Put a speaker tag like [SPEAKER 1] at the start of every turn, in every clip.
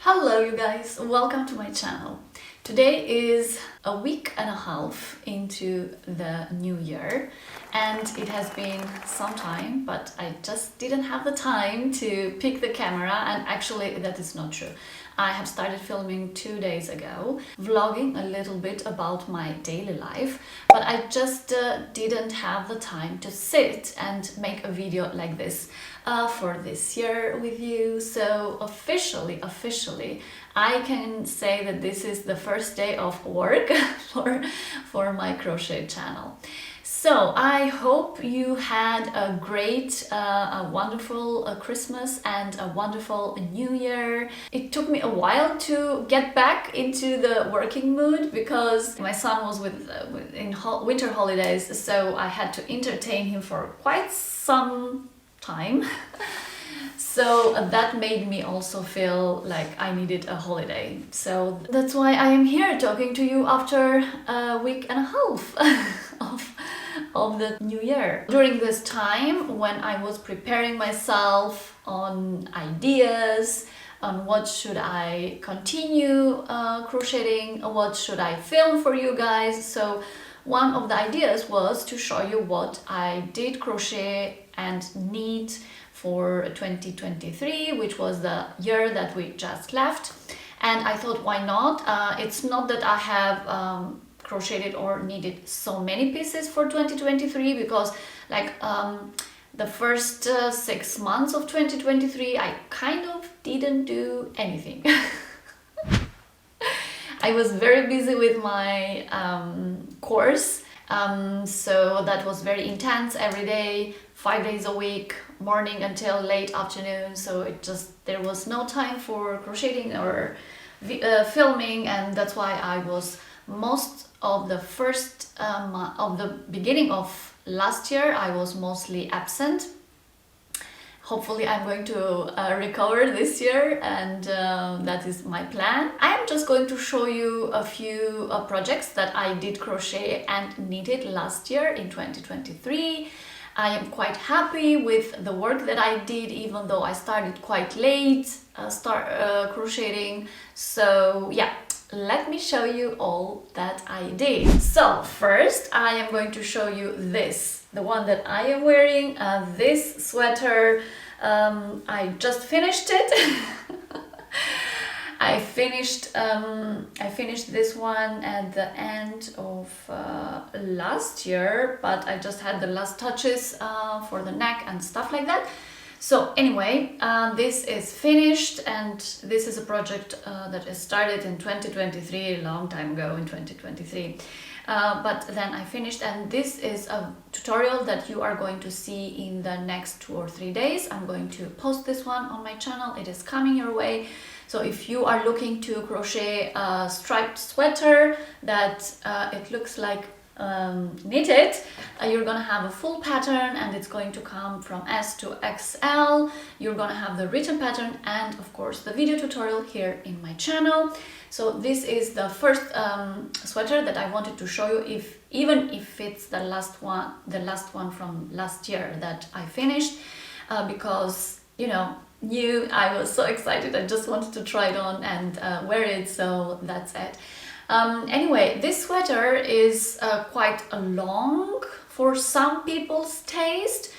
[SPEAKER 1] Hello you guys, welcome to my channel. Today is a week and a half into the new year and it has been some time, but I just didn't have the time to pick the camera, and actually that is not true. I have started filming 2 days ago, vlogging a little bit about my daily life, but I just didn't have the time to sit and make a video like this for this year with you. So officially, I can say that this is the first day of work for my crochet channel. So I hope you had a great, a wonderful Christmas and a wonderful New Year. It took me a while to get back into the working mood because my son was in winter holidays, so I had to entertain him for quite some time. So that made me also feel like I needed a holiday. So that's why I am here talking to you after a week and a half of the new year. During this time, when I was preparing myself on ideas, on what should I continue crocheting, what should I film for you guys. So one of the ideas was to show you what I did crochet and knit for 2023, which was the year that we just left. And I thought, why not? It's not that I have crocheted or knitted so many pieces for 2023, because like the first 6 months of 2023 I kind of didn't do anything. I was very busy with my course, so that was very intense every day, 5 days a week, morning until late afternoon. So there was no time for crocheting or filming, and that's why I was most of the of the beginning of last year I was mostly absent. Hopefully I'm going to recover this year, and that is my plan. I am just going to show you a few projects that I did crochet and knitted last year in 2023. I am quite happy with the work that I did, even though I started quite late crocheting. So yeah, let me show you all that I did. So first I am going to show you this, the one that I am wearing, this sweater. I just finished it. I finished this one at the end of last year, but I just had the last touches for the neck and stuff like that. So anyway, this is finished, and this is a project that I started in 2023, a long time ago in 2023. But then I finished, and this is a tutorial that you are going to see in the next 2 or 3 days. I'm going to post this one on my channel. It is coming your way. So if you are looking to crochet a striped sweater that it looks like knitted, you're gonna have a full pattern, and it's going to come from S to XL. You're gonna have the written pattern and of course the video tutorial here in my channel. So this is the first sweater that I wanted to show you, even if it's the last one from last year that I finished, because you know, I was so excited. I just wanted to try it on and wear it, so that's it. Anyway, this sweater is quite long for some people's taste.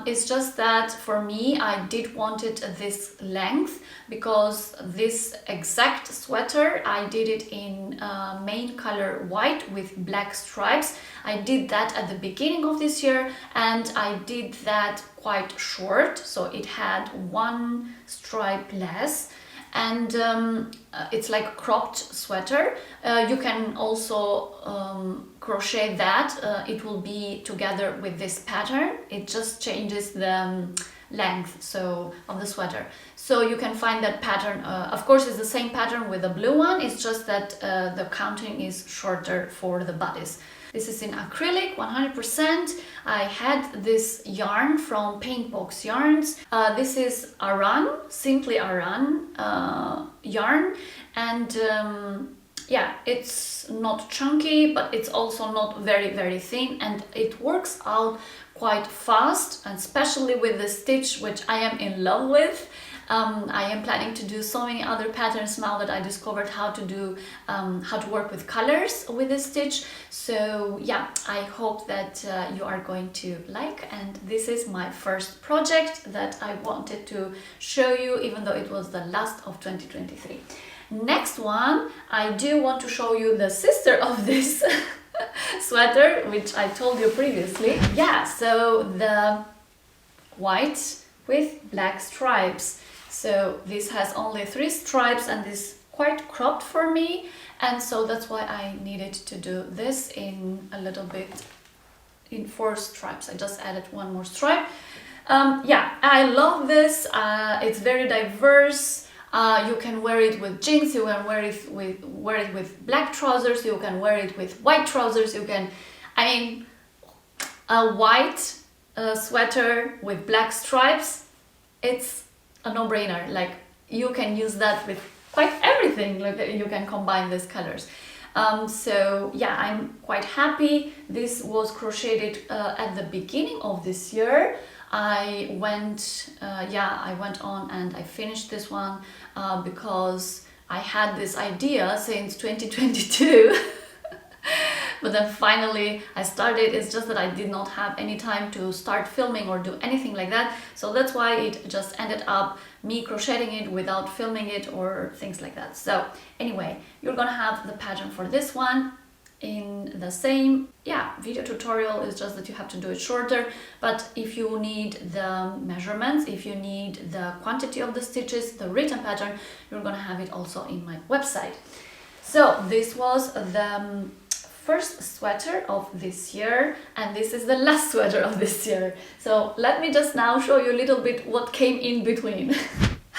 [SPEAKER 1] It's just that for me, I did want it this length, because this exact sweater I did it in main color white with black stripes. I did that at the beginning of this year, and I did that quite short, so it had one stripe less, and it's like a cropped sweater. You can also crochet that. It will be together with this pattern. It just changes the length of the sweater. So you can find that pattern. Of course, it's the same pattern with the blue one. It's just that the counting is shorter for the bodice. This is in acrylic, 100%. I had this yarn from Paintbox Yarns. This is Aran, simply Aran yarn, and yeah, it's not chunky, but it's also not very thin, and it works out quite fast, and especially with the stitch, which I am in love with. I am planning to do so many other patterns now that I discovered how to do how to work with colors with this stitch. So yeah, I hope that you are going to like, and this is my first project that I wanted to show you, even though it was the last of 2023. Next one, I do want to show you the sister of this sweater, which I told you previously. Yeah, so the white with black stripes. So this has only 3 stripes and is quite cropped for me, and so that's why I needed to do this in a little bit, in 4 stripes. I just added 1 more stripe. Yeah, I love this. It's very diverse. You can wear it with jeans, you can wear it with black trousers, you can wear it with white trousers, you can, I mean, a white sweater with black stripes, it's a no-brainer. Like, you can use that with quite everything, like you can combine these colors. So yeah, I'm quite happy. This was crocheted at the beginning of this year. I went on and I finished this one because I had this idea since 2022. But then finally I started. It's just that I did not have any time to start filming or do anything like that. So that's why it just ended up me crocheting it without filming it or things like that. So anyway, you're gonna have the pattern for this one in the same video tutorial. Is just that you have to do it shorter, but if you need the measurements, if you need the quantity of the stitches, the written pattern, you're gonna have it also in my website. So this was the first sweater of this year, and this is the last sweater of this year. So let me just now show you a little bit what came in between.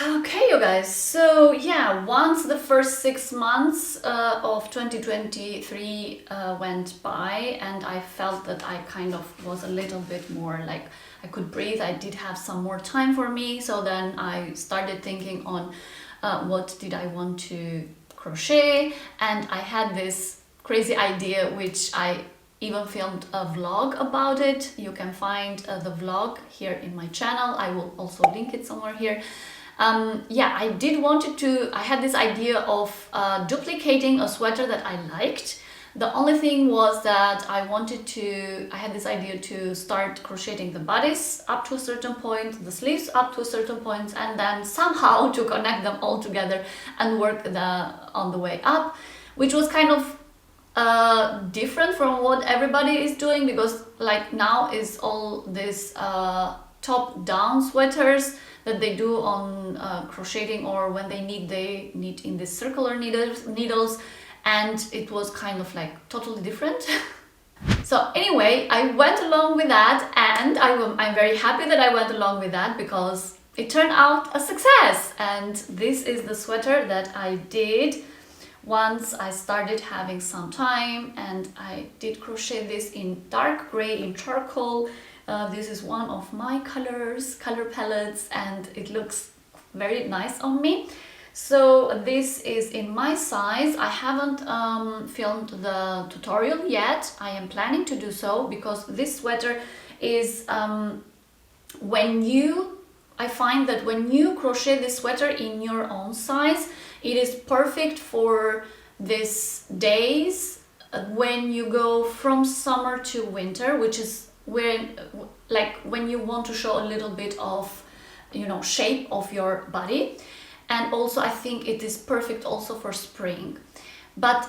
[SPEAKER 1] Okay, you guys, so yeah, once the first 6 months of 2023 went by, and I felt that I kind of was a little bit more like I could breathe, I did have some more time for me, so then I started thinking on what did I want to crochet, and I had this crazy idea, which I even filmed a vlog about it. You can find the vlog here in my channel. I will also link it somewhere here. Yeah, I had this idea of duplicating a sweater that I liked. The only thing was that I had this idea to start crocheting the bodice up to a certain point, the sleeves up to a certain point, and then somehow to connect them all together and work on the way up, which was kind of different from what everybody is doing, because like now is all this top-down sweaters that they do on crocheting, or when they knit in these circular needles, and it was kind of like totally different. So anyway, I went along with that, and I'm very happy that I went along with that because it turned out a success. And this is the sweater that I did once I started having some time, and I did crochet this in dark gray, in charcoal. This is one of my color palettes, and it looks very nice on me. So this is in my size. I haven't filmed the tutorial yet. I am planning to do so, because this sweater is I find that when you crochet this sweater in your own size, it is perfect for these days when you go from summer to winter, which is when you want to show a little bit of, shape of your body. And also I think it is perfect also for spring. But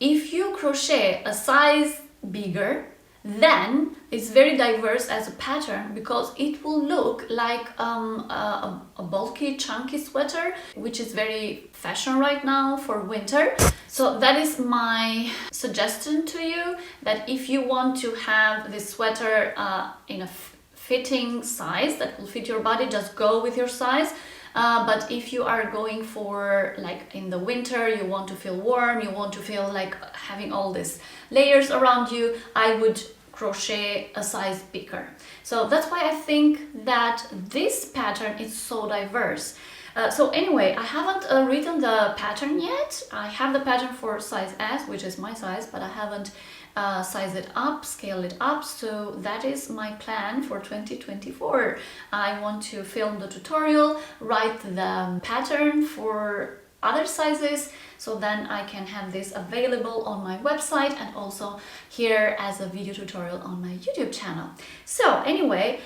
[SPEAKER 1] if you crochet a size bigger, then it's very diverse as a pattern, because it will look like a bulky, chunky sweater, which is very fashion right now for winter. So that is my suggestion to you, that if you want to have this sweater in a fitting size that will fit your body, just go with your size. But if you are going for, like, in the winter, you want to feel warm, you want to feel like having all these layers around you, I would crochet a size bigger. So that's why I think that this pattern is so diverse. So anyway, I haven't written the pattern yet. I have the pattern for size S, which is my size, but I haven't size it up, scale it up. So that is my plan for 2024. I want to film the tutorial, write the pattern for other sizes, so then I can have this available on my website and also here as a video tutorial on my YouTube channel. So anyway,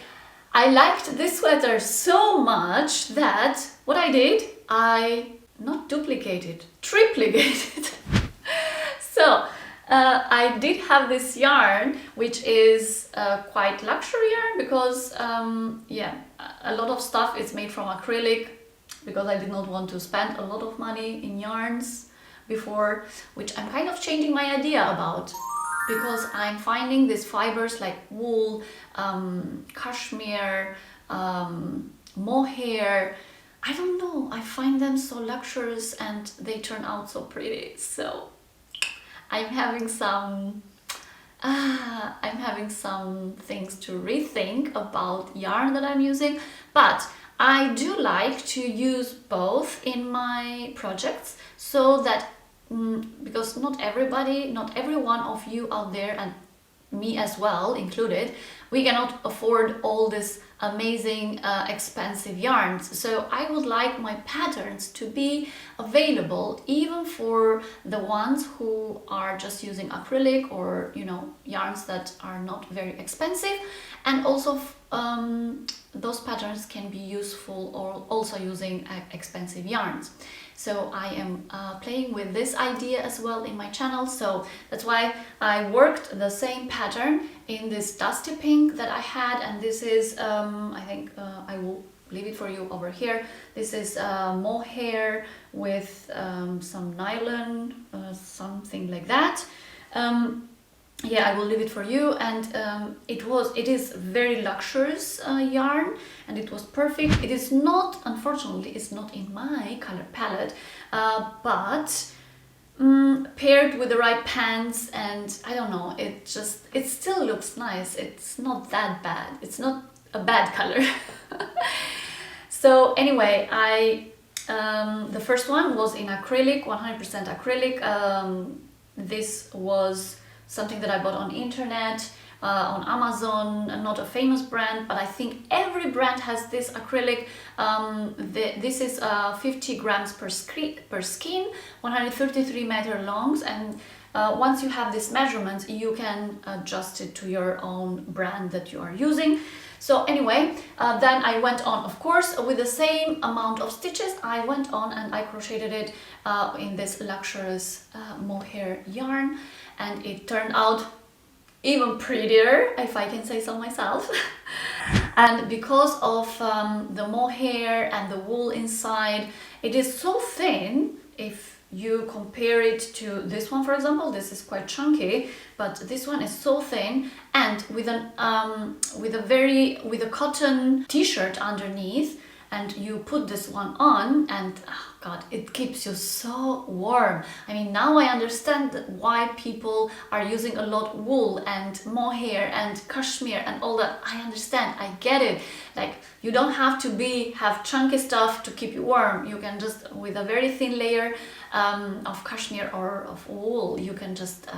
[SPEAKER 1] I liked this sweater so much that what I did, I not duplicated, triplicated. So I did have this yarn, which is quite luxury yarn because yeah, a lot of stuff is made from acrylic, because I did not want to spend a lot of money in yarns before, which I'm kind of changing my idea about, because I'm finding these fibers like wool, cashmere, mohair, I don't know, I find them so luxurious and they turn out so pretty. So I'm having some things to rethink about yarn that I'm using, but I do like to use both in my projects, so that because not everybody, not every one of you out there, and me as well included, we cannot afford all this amazing expensive yarns. So I would like my patterns to be available even for the ones who are just using acrylic, or you know, yarns that are not very expensive, and also those patterns can be useful or also using expensive yarns. So I am playing with this idea as well in my channel, so that's why I worked the same pattern in this dusty pink that I had, and this is I think I will leave it for you over here. This is mohair with some nylon, something like that. Yeah, I will leave it for you, and it is very luxurious yarn, and it was perfect. It is not, unfortunately, it's not in my color palette, but paired with the right pants, and I don't know, it still looks nice. It's not that bad. It's not a bad color. So anyway, the first one was in acrylic, 100% acrylic. This was something that I bought on internet, on Amazon, not a famous brand, but I think every brand has this acrylic. This is 50 grams per skein, 133 meter longs, and once you have this measurement, you can adjust it to your own brand that you are using. So anyway, then I went on, of course, with the same amount of stitches, I went on and I crocheted it in this luxurious mohair yarn, and it turned out even prettier, if I can say so myself. And because of the mohair and the wool inside, it is so thin. If you compare it to this one, for example, this is quite chunky, but this one is so thin, and with a cotton t-shirt underneath, and you put this one on, and oh God, it keeps you so warm. I mean, now I understand why people are using a lot wool and mohair and cashmere and all that. I understand, I get it. Like, you don't have to have chunky stuff to keep you warm. You can just, with a very thin layer of cashmere or of wool, you can just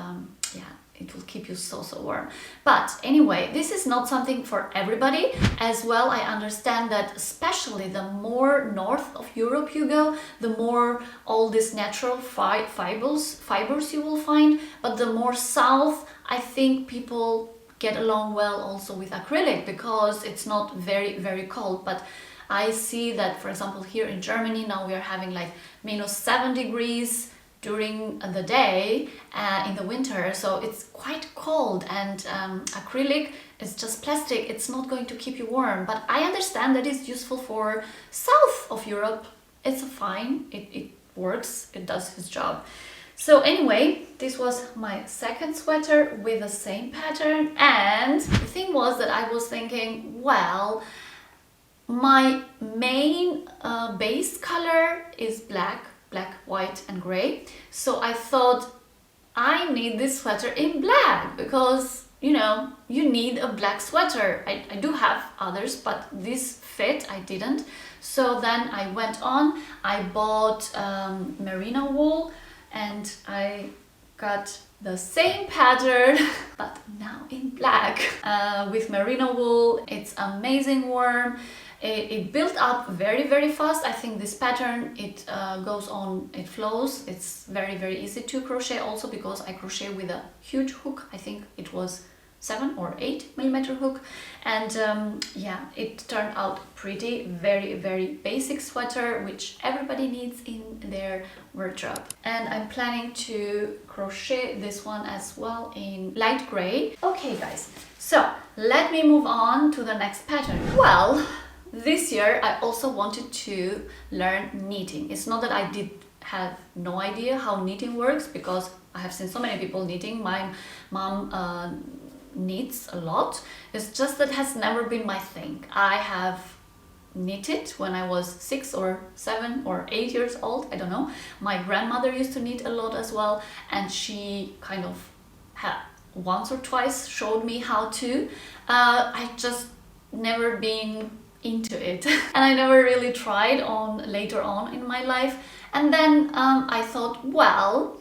[SPEAKER 1] yeah, it will keep you so warm. But anyway, this is not something for everybody. As well, I understand that especially the more north of Europe you go, the more all these natural fibers you will find. But the more south, I think people get along well also with acrylic, because it's not very cold. But I see that, for example, here in Germany now we are having like -7 degrees during the day in the winter, so it's quite cold, and acrylic is just plastic. It's not going to keep you warm, but I understand that it's useful for south of Europe. It's fine, it works, it does its job. So anyway, this was my second sweater with the same pattern, and the thing was that I was thinking, well, my main base color is black, white and gray. So I thought I need this sweater in black, because, you know, you need a black sweater. I do have others, but this fit, I didn't. So then I went on, I bought merino wool, and I got the same pattern but now in black with merino wool. It's amazing warm. It built up very fast. I think this pattern, it goes on, it flows. It's very easy to crochet also because I crochet with a huge hook. I think it was 7 or 8 millimeter hook, and yeah, it turned out pretty. Very basic sweater which everybody needs in their wardrobe. And I'm planning to crochet this one as well in light gray. Okay guys, so let me move on to the next pattern. Well, this year I also wanted to learn knitting. It's not that I did have no idea how knitting works, because I have seen so many people knitting. My mom knits a lot. It's just that has never been my thing. I have knitted when I was 6 or 7 or 8 years old, I don't know. My grandmother used to knit a lot as well, and she kind of had once or twice showed me how to. I just never been into it and I never really tried on later on in my life. And then I thought, well,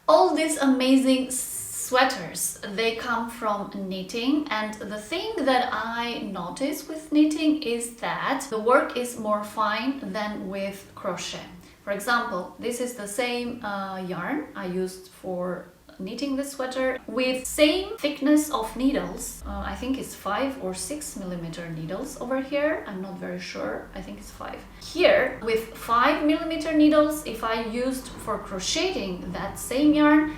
[SPEAKER 1] all these amazing sweaters, they come from knitting, and the thing that I noticed with knitting is that the work is more fine than with crochet. For example, this is the same yarn I used for knitting this sweater with same thickness of needles. I think it's 5 or 6 millimeter needles over here. I'm not very sure. I think it's 5. Here with 5 millimeter needles, if I used for crocheting that same yarn,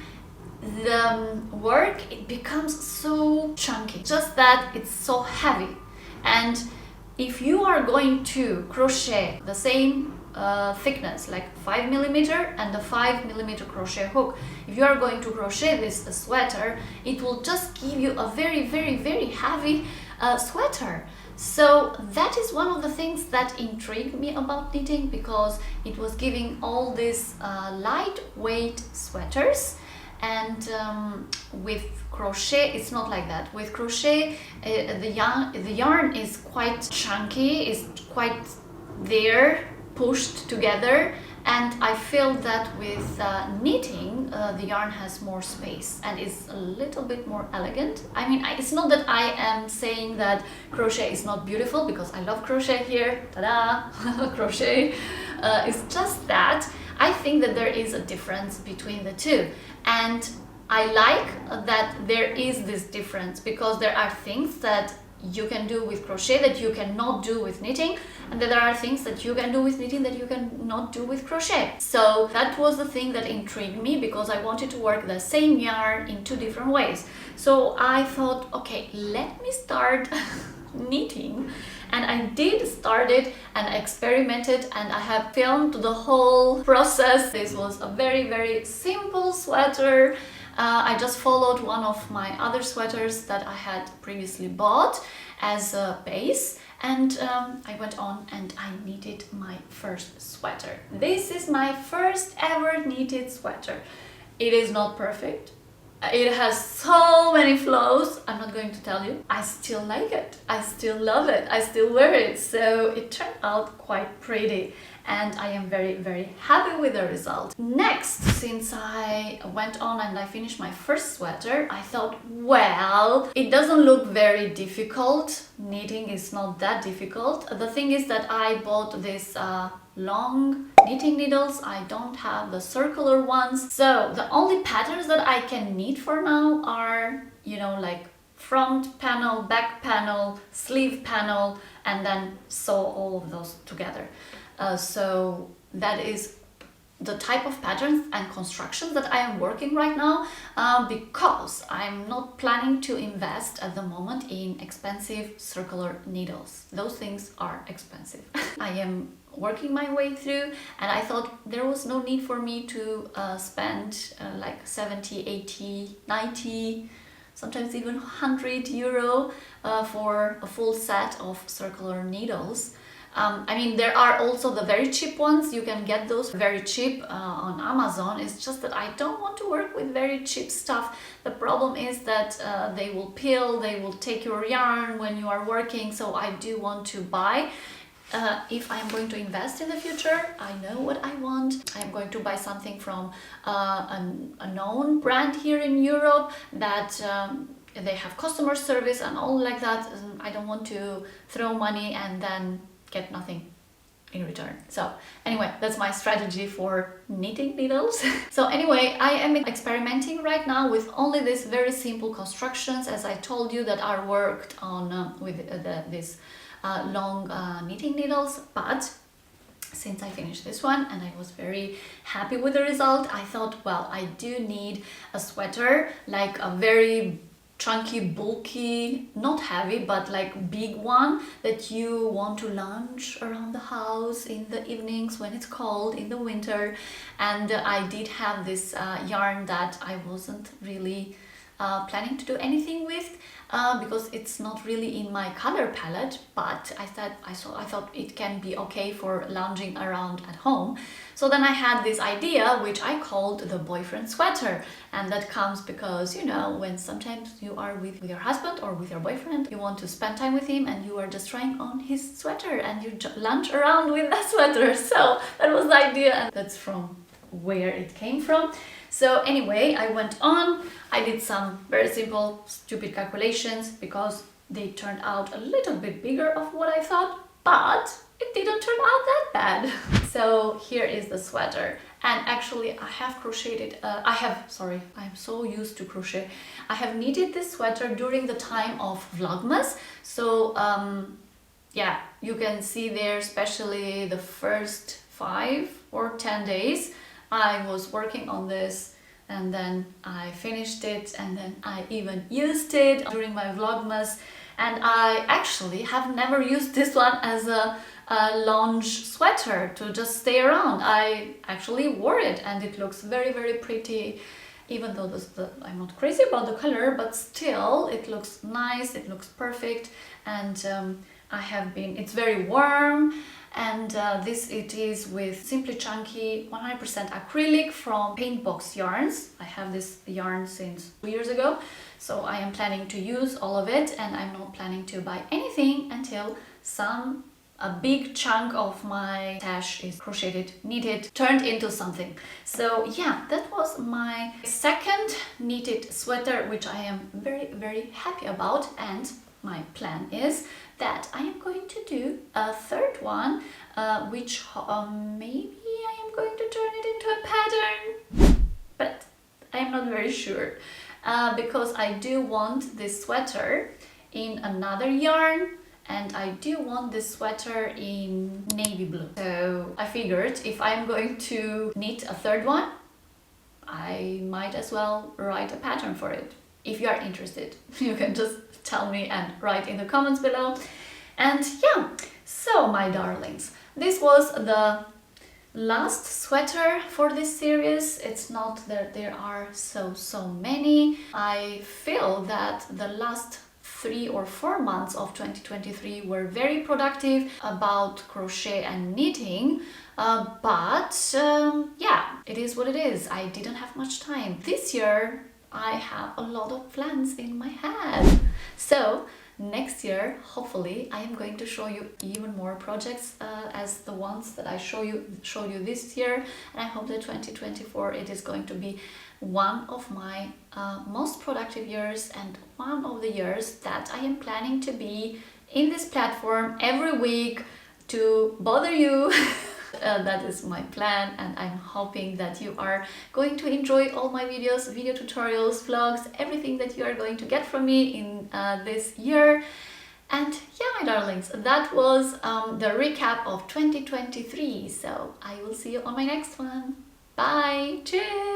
[SPEAKER 1] the work, it becomes so chunky, just that it's so heavy. And if you are going to crochet the same thickness, like 5 millimeter and the 5 millimeter crochet hook, if you are going to crochet this sweater, it will just give you a very heavy sweater. So that is one of the things that intrigued me about knitting, because it was giving all these lightweight sweaters. And with crochet, it's not like that. With crochet, the yarn is quite chunky, is quite there, pushed together, and I feel that with knitting, the yarn has more space and is a little bit more elegant. I mean, it's not that I am saying that crochet is not beautiful, because I love crochet here, ta-da, crochet. It's just that I think that there is a difference between the two, and I like that there is this difference, because there are things that you can do with crochet that you cannot do with knitting, and then there are things that you can do with knitting that you cannot do with crochet. So that was the thing that intrigued me, because I wanted to work the same yarn in 2 different ways. So I thought, okay, let me start knitting. And I did start it and experimented, and I have filmed the whole process. This was a very simple sweater. I just followed one of my other sweaters that I had previously bought as a base, and I went on and I knitted my first sweater. This is my first ever knitted sweater. It is not perfect. It has so many flaws, I'm not going to tell you. I still like it, I still love it, I still wear it, so it turned out quite pretty, and I am very happy with the result. Next, since I went on and I finished my first sweater, I thought, well, it doesn't look very difficult. Knitting is not that difficult. The thing is that I bought this long knitting needles. I don't have the circular ones, so the only patterns that I can knit for now are, you know, like front panel, back panel, sleeve panel, and then sew all of those together. So that is the type of patterns and constructions that I am working right now, because I'm not planning to invest at the moment in expensive circular needles. Those things are expensive. I am working my way through, and I thought there was no need for me to spend like 70, 80, 90, sometimes even 100 euro for a full set of circular needles. I mean, there are also the very cheap ones. You can get those very cheap on Amazon. It's just that I don't want to work with very cheap stuff. The problem is that they will peel, they will take your yarn when you are working, so I do want to buy if I'm going to invest in the future, I know what I want. I'm going to buy something from a known brand here in Europe that they have customer service and all like that. I don't want to throw money and then get nothing in return. So anyway, that's my strategy for knitting needles. So anyway, I am experimenting right now with only these very simple constructions, as I told you, that are worked on with this long knitting needles. But since I finished this one and I was very happy with the result, I thought, well, I do need a sweater, like a very chunky, bulky, not heavy, but like big one that you want to lounge around the house in the evenings when it's cold in the winter. And I did have this yarn that I wasn't really planning to do anything with because it's not really in my color palette, but I thought it can be okay for lounging around at home. So then I had this idea, which I called the boyfriend sweater, and that comes because, you know, when sometimes you are with your husband or with your boyfriend, you want to spend time with him and you are just trying on his sweater and you lounge around with that sweater. So that was the idea, and that's from where it came from. So anyway, I went on, I did some very simple, stupid calculations because they turned out a little bit bigger of what I thought, but it didn't turn out that bad. So here is the sweater. And actually I have crocheted, I'm so used to crochet. I have knitted this sweater during the time of Vlogmas. So yeah, you can see there, especially the first 5 or 10 days, I was working on this, and then I finished it, and then I even used it during my Vlogmas. And I actually have never used this one as a lounge sweater to just stay around. I actually wore it and it looks very, very pretty, even though I'm not crazy about the color, but still it looks nice, it looks perfect. And it's very warm. And it is with Simply Chunky 100% acrylic from Paintbox Yarns. I have this yarn since 2 years ago, so I am planning to use all of it, and I'm not planning to buy anything until a big chunk of my stash is crocheted, knitted, turned into something. So yeah, that was my second knitted sweater, which I am very, very happy about. And my plan is that I am going to do a third one, which maybe I am going to turn it into a pattern, but I'm not very sure, because I do want this sweater in another yarn, and I do want this sweater in navy blue. So I figured if I'm going to knit a third one, I might as well write a pattern for it. If you are interested, you can just tell me and write in the comments below. And yeah, so my darlings, this was the last sweater for this series. It's not that there are so many. I feel that the last 3 or 4 months of 2023 were very productive about crochet and knitting, but yeah, it is what it is. I didn't have much time. This year I have a lot of plans in my head. So next year, hopefully, I am going to show you even more projects as the ones that I showed you this year. And I hope that 2024 it is going to be one of my most productive years, and one of the years that I am planning to be in this platform every week to bother you. That is my plan, and I'm hoping that you are going to enjoy all my videos, video tutorials, vlogs, everything that you are going to get from me in this year. And yeah, my darlings, that was the recap of 2023. So I will see you on my next one. Bye! Cheers!